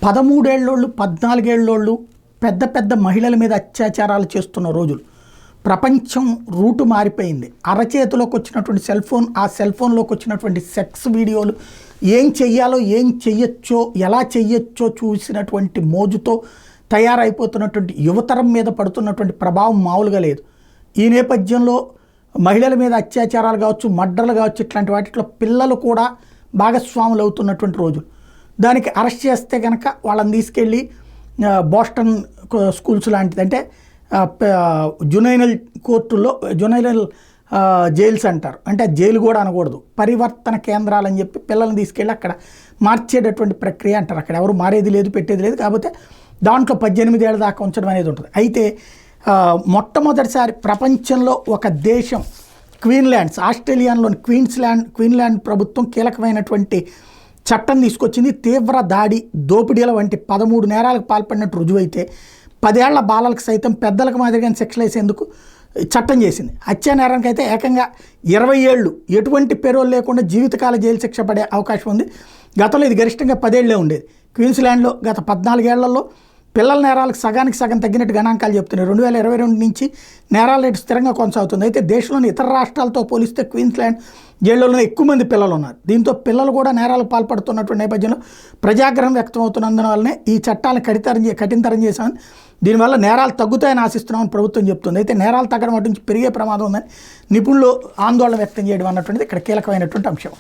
13 ఏళ్ళోళ్ళు 14 ఏళ్ళోళ్ళు పెద్ద పెద్ద మహిళల మీద అత్యాచారాలు చేస్తున్న రోజులు. ప్రపంచం రూటు మారిపోయింది. అరచేతిలోకి వచ్చినటువంటి సెల్ ఫోన్, ఆ సెల్ ఫోన్లోకి వచ్చినటువంటి సెక్స్ వీడియోలు, ఏం చెయ్యాలో ఏం చెయ్యొచ్చో ఎలా చెయ్యొచ్చో చూసినటువంటి మోజుతో తయారైపోతున్నటువంటి యువతరం మీద పడుతున్నటువంటి ప్రభావం మామూలుగా లేదు. ఈ నేపథ్యంలో మహిళల మీద అత్యాచారాలు కావచ్చు, మర్డర్లు కావచ్చు, ఇట్లాంటి వాటిలో పిల్లలు కూడా భాగస్వాములు అవుతున్నటువంటి రోజులు. దానికి అరెస్ట్ చేస్తే కనుక వాళ్ళని తీసుకెళ్ళి బోస్టన్ స్కూల్స్ లాంటిది, అంటే జునైనల్ కోర్టుల్లో జునైనల్ జైల్స్ అంటారు, అంటే జైలు కూడా అనకూడదు, పరివర్తన కేంద్రాలు అని చెప్పి పిల్లల్ని తీసుకెళ్ళి అక్కడ మార్చేటటువంటి ప్రక్రియ అంటారు. అక్కడ ఎవరు మారేది లేదు, పెట్టేది లేదు. కాకపోతే దాంట్లో 18 ఏళ్ళ దాకా ఉంచడం అనేది ఉంటుంది. అయితే మొట్టమొదటిసారి ప్రపంచంలో ఒక దేశం క్వీన్లాండ్స్, ఆస్ట్రేలియాలోని క్వీన్లాండ్ ప్రభుత్వం కీలకమైనటువంటి చట్టం తీసుకొచ్చింది. తీవ్ర దాడి, దోపిడీల వంటి 13 నేరాలకు పాల్పడినట్టు రుజువైతే 10 ఏళ్ల బాలలకు సైతం పెద్దలకు మాదిరిగానే శిక్షలు వేసేందుకు చట్టం చేసింది. హత్యా నేరానికి అయితే ఏకంగా 20 ఏళ్ళు ఎటువంటి పెరోల్ లేకుండా జీవితకాల జైలు శిక్ష పడే అవకాశం ఉంది. గతంలో ఇది గరిష్టంగా 10 ఏళ్లే ఉండేది. క్వీన్స్లాండ్లో గత 14 ఏళ్లలో పిల్లల నేరాలకు సగానికి సగం తగ్గినట్టు గణాంకాలు చెప్తున్నాయి. 2022 నుంచి నేరాల రేటు స్థిరంగా కొనసాగుతుంది. అయితే దేశంలోని ఇతర రాష్ట్రాలతో పోలిస్తే క్వీన్స్లాండ్ జైళ్ళలో ఎక్కువ మంది పిల్లలు ఉన్నారు. దీంతో పిల్లలు కూడా నేరాలకు పాల్పడుతున్నటువంటి నేపథ్యంలో ప్రజాగ్రహం వ్యక్తం అవుతున్నందువల్లనే ఈ చట్టాలను కఠినతరం చేశామని, దీనివల్ల నేరాలు తగ్గుతాయని ఆశిస్తున్నామని ప్రభుత్వం చెప్తుంది. అయితే నేరాలు తగ్గడం అటు నుంచి పెరిగే ప్రమాదం ఉందని నిపుణులు ఆందోళన వ్యక్తం చేయడం అన్నటువంటిది ఇక్కడ కీలకమైనటువంటి అంశం.